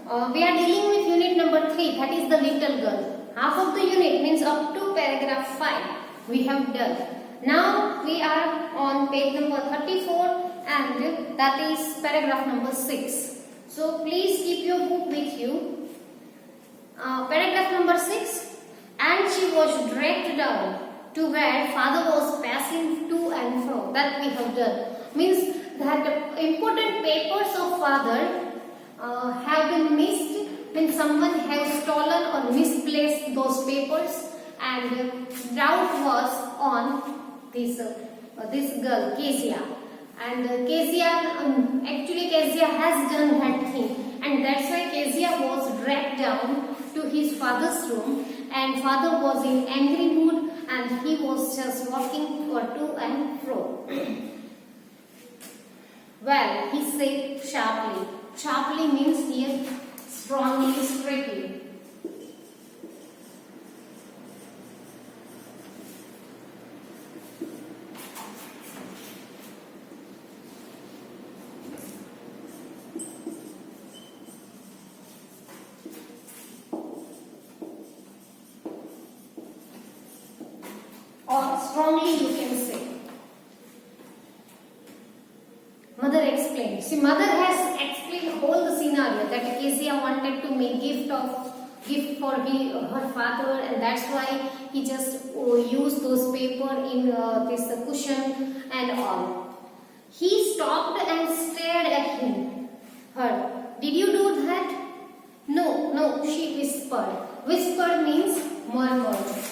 we are dealing with unit number 3, that is the little girl. Half of the unit means up to paragraph 5 we have done. Now we are on page number 34 and that is paragraph number 6. So please keep your book with you. Paragraph number 6. And she was dragged down to where father was passing to and fro. That we have done. Means that important papers of father have been missed when someone has stolen or misplaced those papers, and doubt was on this girl Kezia, and actually Kezia has done that thing, and that's why Kezia was dragged down to his father's room, and father was in angry mood and he was just walking to and fro. Well, he said sharply. Sharply means here strongly, straightly. Or strongly you can say. Mother explained. See, mother has explained all the scenario that Kezia wanted to make gift for her father, and that's why he just used those paper in this cushion and all. He stopped and stared at her. Did you do that? No, she whispered. Whispered means murmured.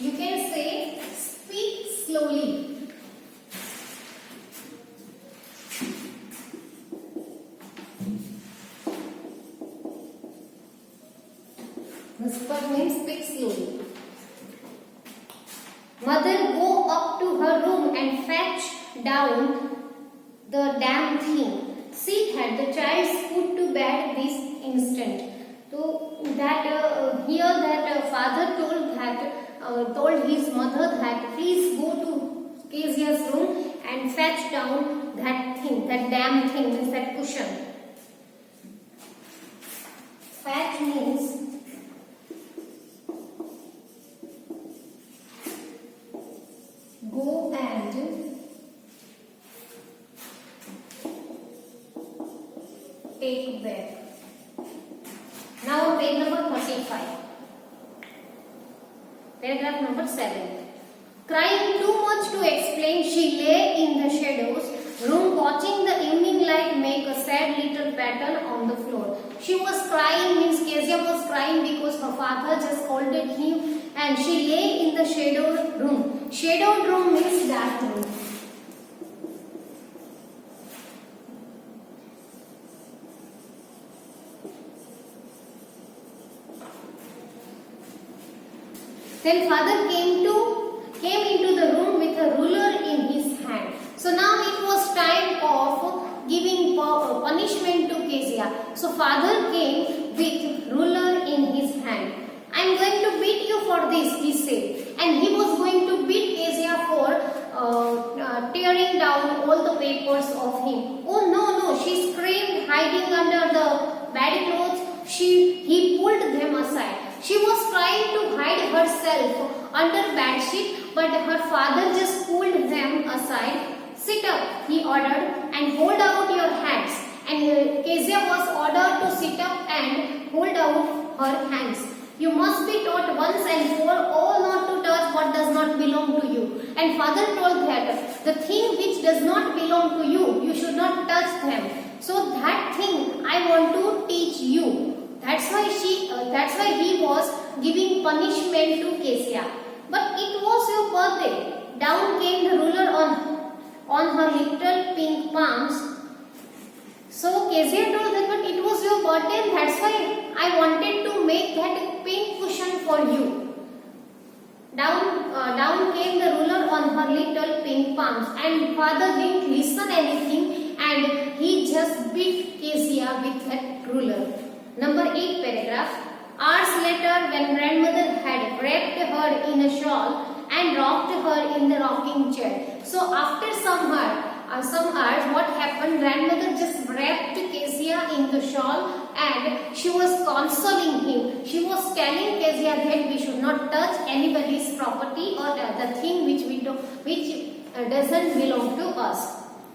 You can say speak slowly. Whisper means speak slowly. Mother, go up to her room and fetch down the damn thing. See that the child's put to bed this instant. So that father told his mother that please go to Kezia's room and fetch down that thing, that damn thing, means that cushion. Fetch means go and take back. Now page number 35. Paragraph number 7. Crying too much to explain, she lay in the shadows room watching the evening light make a sad little pattern on the floor. She was crying, means Kezia was crying because her father just scolded him, and she lay in the shadowed room. Shadowed room means dark room. Then father came into the room with a ruler in his hand. So now it was time of giving punishment to Kezia. So father came with ruler in his hand. I am going to beat you for this, he said. And he was going to beat Kezia for tearing down all the papers of him. Oh no, she screamed, hiding under the bedclothes. He pulled them aside. She was trying to hide herself under bedsheet, but her father just pulled them aside. Sit up, he ordered, and hold out your hands. And Kezia was ordered to sit up and hold out her hands. You must be taught once and for all not to touch what does not belong to you. And father told that the thing which does not belong to you, you should not touch them. So that thing I want to teach you. That's why he was giving punishment to Kezia. But it was your birthday. Down came the ruler on her little pink palms. So Kezia told them, but it was your birthday, and that's why I wanted to make that pink cushion for you. Down came the ruler on her little pink palms, and father didn't listen anything and he just beat Kezia with that ruler. Number 8 paragraph. Hours later, when grandmother had wrapped her in a shawl and rocked her in the rocking chair. So after some hours, what happened? Grandmother just wrapped Kezia in the shawl and she was consoling him. She was telling Kezia that we should not touch anybody's property or the thing which doesn't belong to us.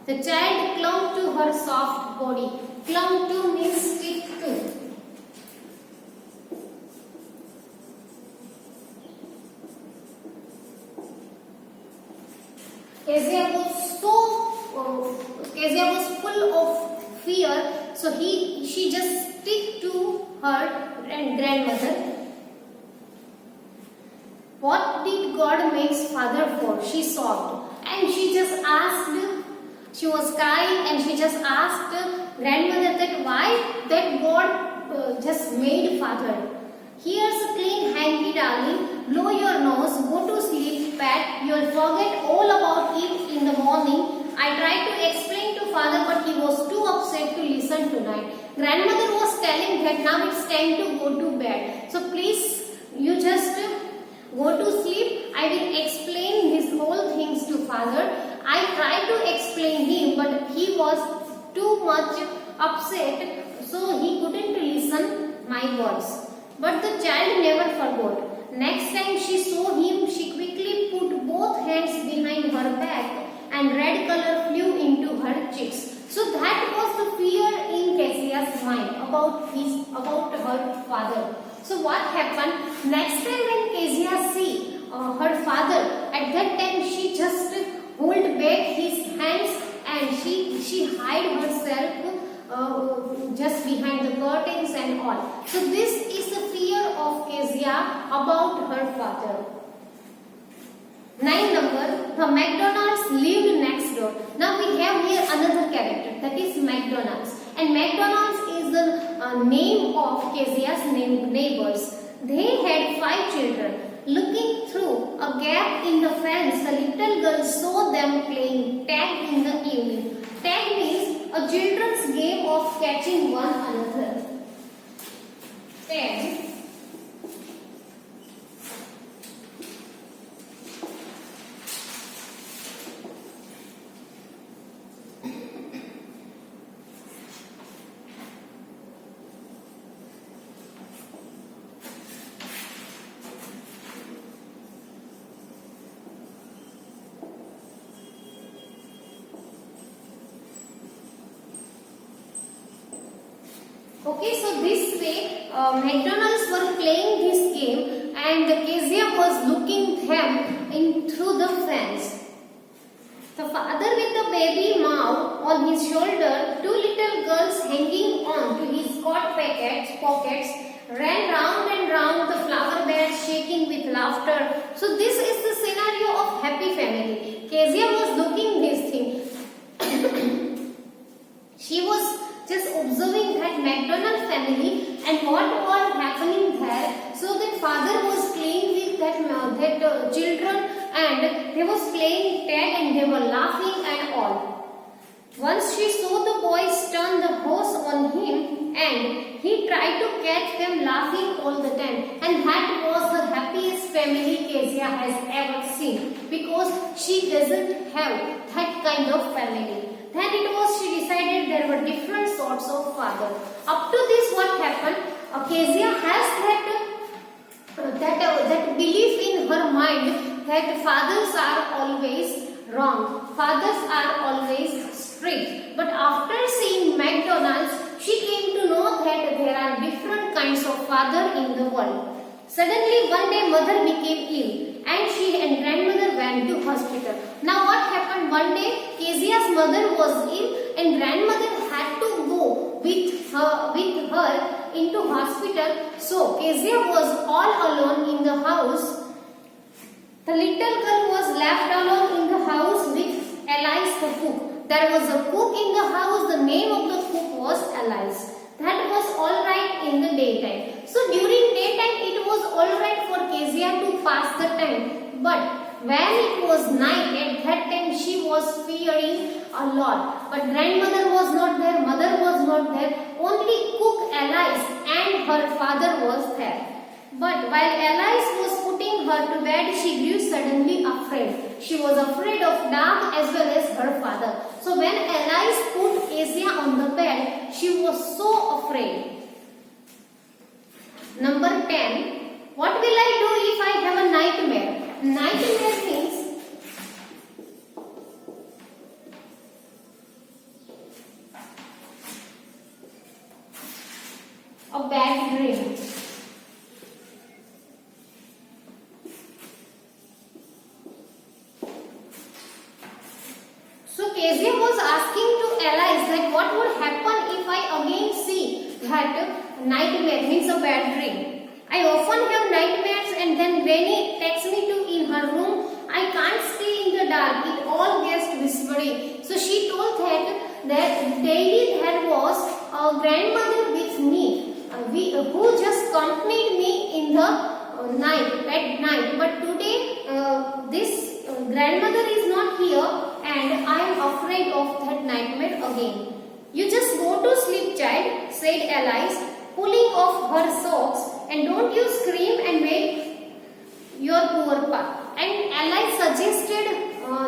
The child clung to her soft body. Clung to means stick to. Kezia was full of fear, so she just stick to her grandmother. What did God make father for? She sobbed, and she just asked. She was crying, and she just asked grandmother that why that God just made father. Here's a clean hanky, darling. Blow your nose, go to sleep, Pat. You'll forget all about it in the morning. I tried to explain to father, but he was too upset to listen tonight. Grandmother was telling that now it's time to go to bed. So please, you just go to sleep. I will explain these whole things to father. I tried to explain him, but he was too much upset, so he couldn't listen my words. But the child never forgot. Next time she saw him, she quickly put both hands behind her back and red color flew into her cheeks. So that was the fear in Kezia's mind about her father. So what happened? Next time when Kezia see her father, at that time she just hold back his hands and she hide herself just behind the curtains and all. So this is the fear of Kezia about her father. 9 number, the McDonald's lived next door. Now we have here another character, that is McDonald's. And McDonald's is the name of Kezia's neighbors. They had 5 children. Looking through a gap in the fence, the little girl saw them playing tag in the evening. Tag means a children's game of catching one another. Tag. Okay, so this way McDonald's were playing this game and Kezia was looking them in through the fence. The father with the baby Mao on his shoulder, 2 little girls hanging on to his coat pockets ran round and round the flower beds shaking with laughter. So this is the scenario of happy family. Kezia was looking this thing. She was just observing that McDonald family and what was happening there. So that father was playing with that children and they was playing tag and they were laughing and all. Once she saw the boys turn the horse on him and he tried to catch them laughing all the time, and that was the happiest family Kezia has ever seen because she doesn't have that kind of family. Then she decided there were different sorts of father. Up to this what happened, Kezia has that belief in her mind that fathers are always wrong, fathers are always strict. But after seeing McDonald's, she came to know that there are different kinds of father in the world. Suddenly one day mother became ill and she and grandmother went to hospital. Now what happened, one day Kezia's mother was ill and grandmother had to go with her into hospital. So Kezia was all alone in the house. The little girl was left alone in the house with Alice the cook. There was a cook in the house. The name of the cook was Alice. That was alright in the daytime. So during daytime it was alright for Kezia to pass the time. But when it was night, at that time she was fearing a lot. But grandmother was not there, mother was not there, only cook Alice and her father was there. But while Alice was putting her to bed, she grew suddenly afraid. She was afraid of dark as well as her father. So when Alice put Kezia on the bed, she was so afraid. Number 10. What will I do if I have a nightmare? Nightmare means a bad dream. So Kezia was asking to Alice that what would happen if I again see that nightmare means a bad dream. I often have nightmares and then Granny takes me to in her room. I can't stay in the dark. It all gets whispering. So she told that daily there was a grandmother with me who just accompanied me in the at night. But today this grandmother is not here and I am afraid of that nightmare again. You just go to sleep, child, said Alice, pulling off her socks, and don't you scream and wake your poor pa. And Alice suggested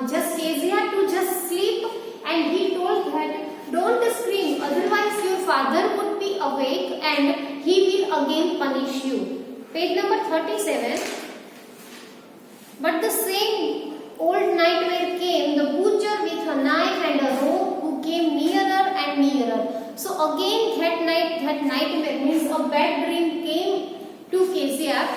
just Kezia to just sleep, and he told that don't scream, otherwise your father would be awake and he will again punish you. Page number 37. But the same old nightmare came, the butcher with a knife and a rope who came nearer and nearer. So again that nightmare means a bad dream came to Kezia.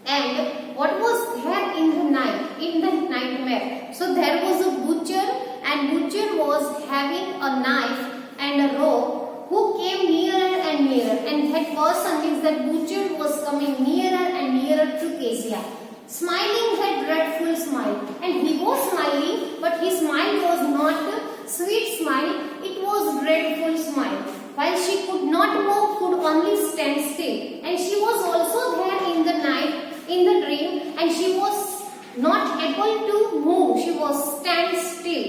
And what was there in the nightmare? So there was a butcher, and butcher was having a knife and a rope who came nearer and nearer. And that person means that butcher was coming nearer and nearer to Kezia, smiling that dreadful smile. And he was smiling, but his smile was not a sweet smile, it was dreadful smile. While she could not move, could only stand still. And she was also there in the night, in the dream, and she was not able to move. She was stand still,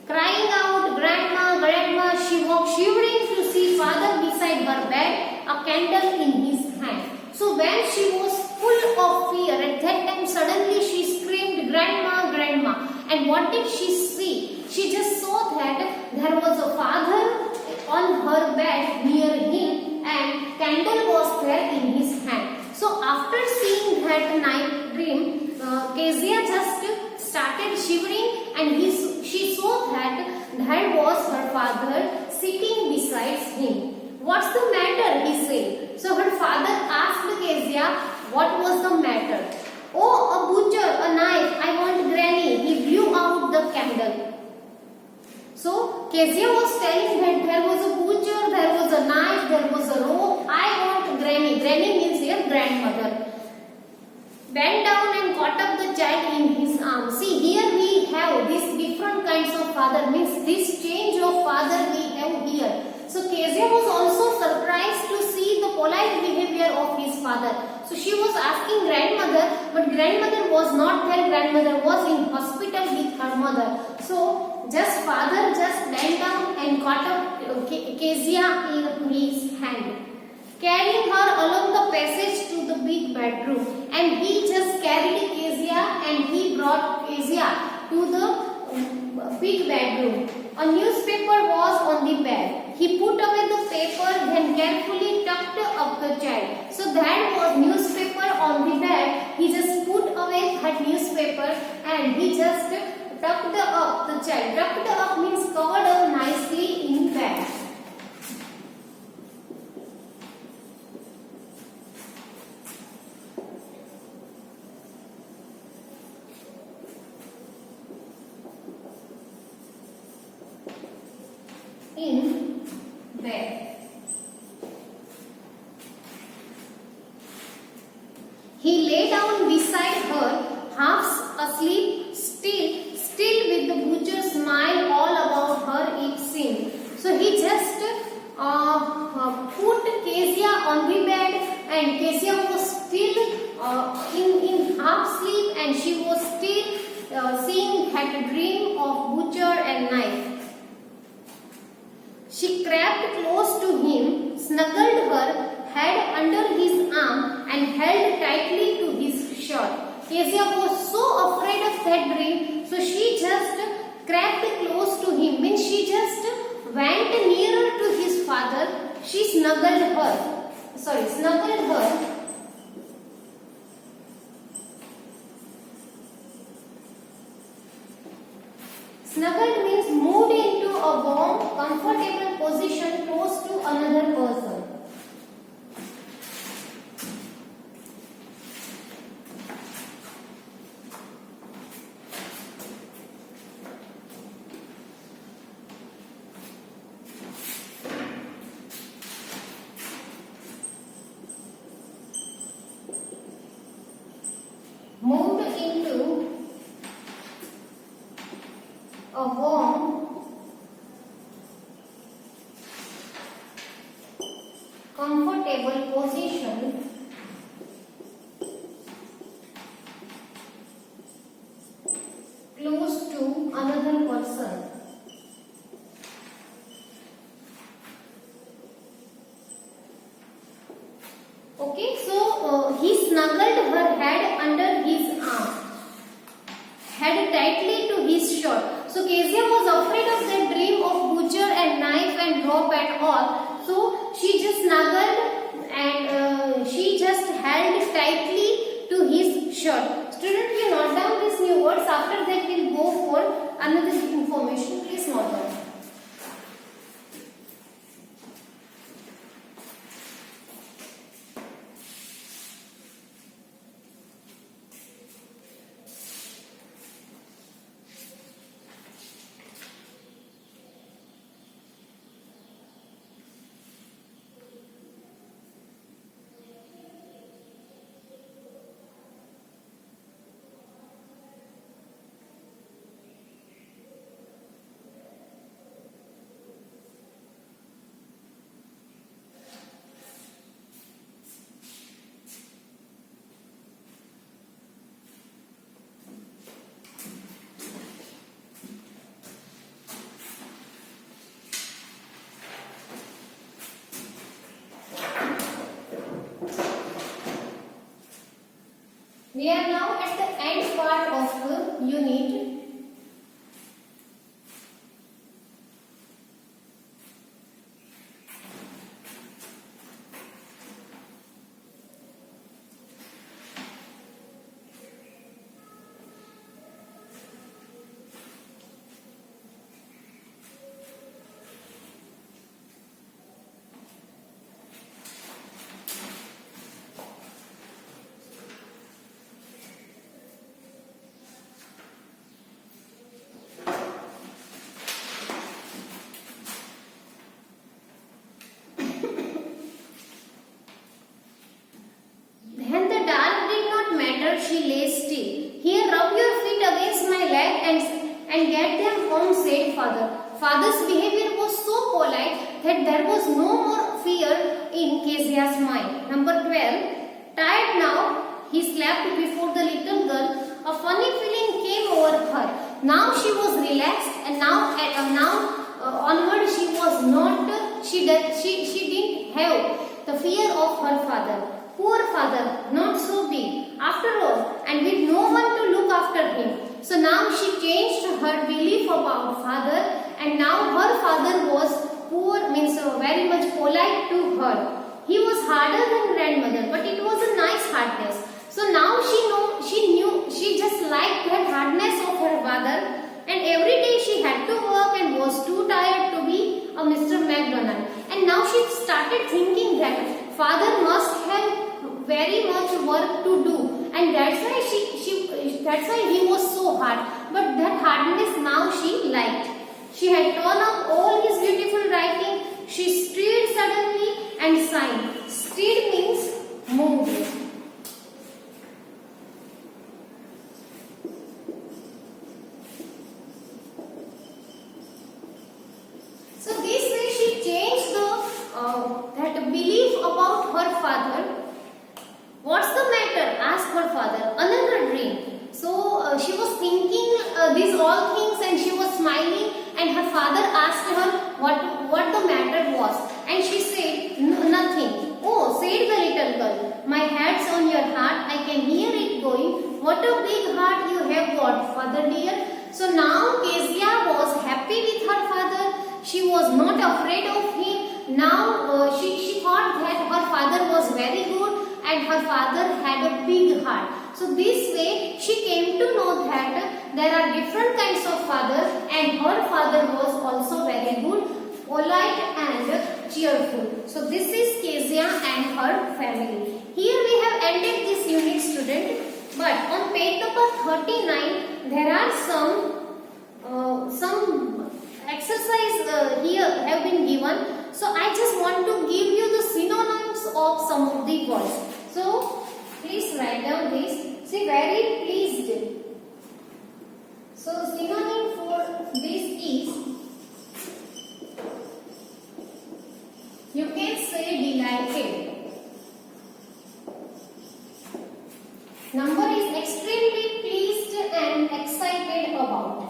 crying out, "Grandma, Grandma!" She walked shivering to see father beside her bed, a candle in his hand. So when she was full of fear, at that time suddenly she screamed, "Grandma, Grandma!" And what did she see? She just saw that there was a father on her bed near him and candle was there in his hand. So after seeing that night dream, Kezia just started shivering, and she saw that there was her father sitting beside him. "What's the matter?" he said. So her father asked Kezia what was the matter. "Oh, a butcher, a knife, I want Granny." He blew out the candle. So Kezia was telling that there was a butcher, there was a knife, there was a rope. "I want Granny." Granny means your grandmother. Bent down and caught up the child in his arms. See, here we have these different kinds of father, means this change of father we have here. So Kezia was also surprised to see the polite behavior of his father. So she was asking grandmother, but grandmother was not there. Grandmother was in hospital with her mother. So father just bent down and caught up Kezia in his hand, carrying her along the passage to the big bedroom. And he just carried Kezia and he brought Kezia to the big bedroom. A newspaper was on the bed. He put away the paper, then carefully tucked up the child. So that was newspaper on the bed. He just put away that newspaper and he just tucked up the child. Tucked up means covered up nicely in bed. In bed. He lay down beside her, half asleep, still with the butcher's smile all about her, it seemed. So he just put Kezia on the bed, and Kezia was still in half sleep, and she was still seeing that dream of butcher and knife. She crept close to him, snuggled her head under his arm and held tightly to his shirt. Kezia was so afraid of that dream, so she just crept close to him. Means she just went nearer to his father. She snuggled her. Snuggled her. Snuggled means moved into a warm, comfortable position close to another person. Moved into a warm, comfortable position close to another person. Okay, so he snuggled her head under his arm, head tightly to his shirt. So Kezia was afraid of that dream of butcher and knife and rope and all. So she just snuggled and she just held tightly to his shirt. Student, you note down these new words. After that, we'll go for another information. Please note down. We are now at the end part of the unit. She lay still. Here, rub your feet against my leg and get them home, said father. Father's behavior was so polite that there was no more fear in Kezia's mind. Number 12. Tired now, he slept before the little girl. A funny feeling came over her. Now she was relaxed, and now onward she was not. She didn't have the fear of her father. Poor father, not so big after all, and with no one to look after him. So now she changed her belief about father, and now her father was poor, means very much polite to her. He was harder than grandmother, but it was a nice hardness. So now she just liked that hardness of her father, and every day she had to work and was too tired to be a Mr. McDonald. And now she started thinking that father must have very much work to do, and that's why he was so hard. But that hardness now she liked. She had torn up all his beautiful writing. She stirred suddenly and sighed. Stirred means moved. So this way she changed that belief about her father. What's the matter? Asked her father. Another dream. So she was thinking these all things, and she was smiling, and her father asked her what the matter was, and she said nothing. Oh, said the little girl, my head's on your heart, I can hear it going. What a big heart you have got, father dear. So now Kezia was happy with her father. She was not afraid of him. Now she thought that her father was very good and her father had a big heart. So this way she came to know that there are different kinds of fathers, and her father was also very good, polite and cheerful. So this is Kezia and her family. Here we have ended this unit, student. But on page number 39, there are some exercise here have been given. So I just want to give you the synonyms of some of the words. So please write down this. See, very pleased. So synonym for this is, you can say delighted. Number is extremely pleased and excited about.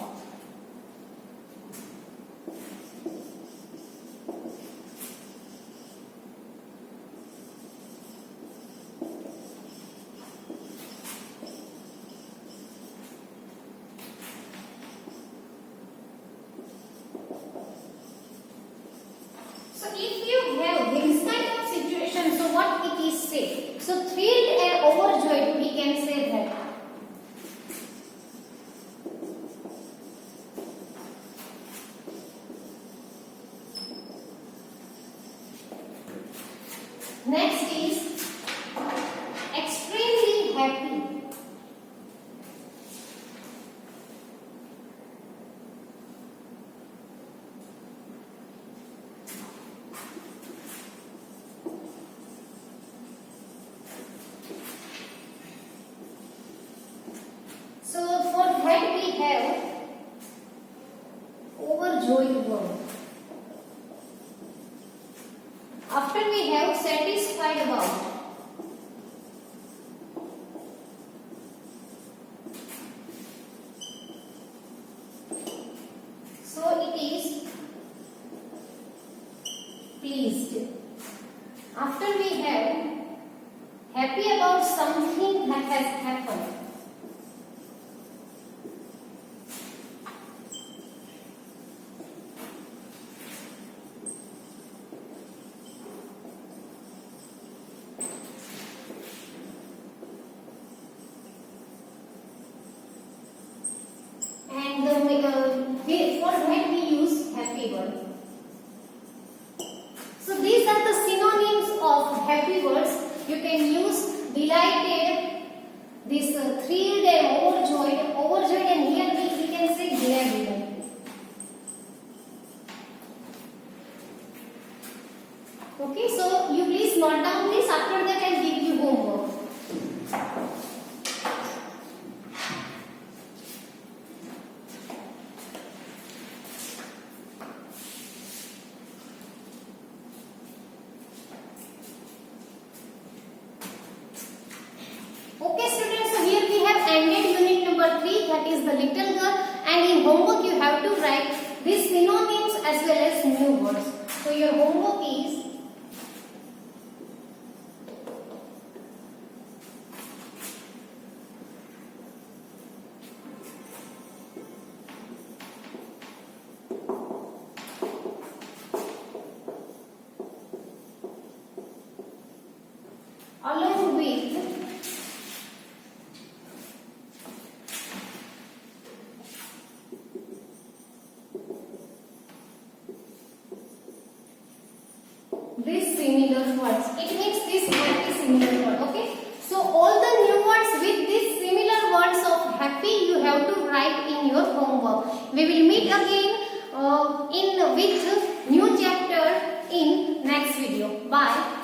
So if you have this kind of situation, so what it is say? So thrilled and overjoyed, we can say that. Next is extremely happy. So for that we have overjoyed one. After we have satisfied about. So it is pleased. After we have happy about something that has happened. For that we use happy word. So these are the synonyms of happy words. You can use delighted, this thrilled and overjoyed. Overjoyed, and here we can say glad even. Okay, so you please note down this. After that I'll give you homework. Okay students, so here we have ended unit number 3, that is the little girl, and in homework you have to write these synonyms as well as new words. So your homework is along with these similar words. It makes this happy similar word. Okay. So all the new words with these similar words of happy you have to write in your homework. We will meet again with new chapter in next video. Bye.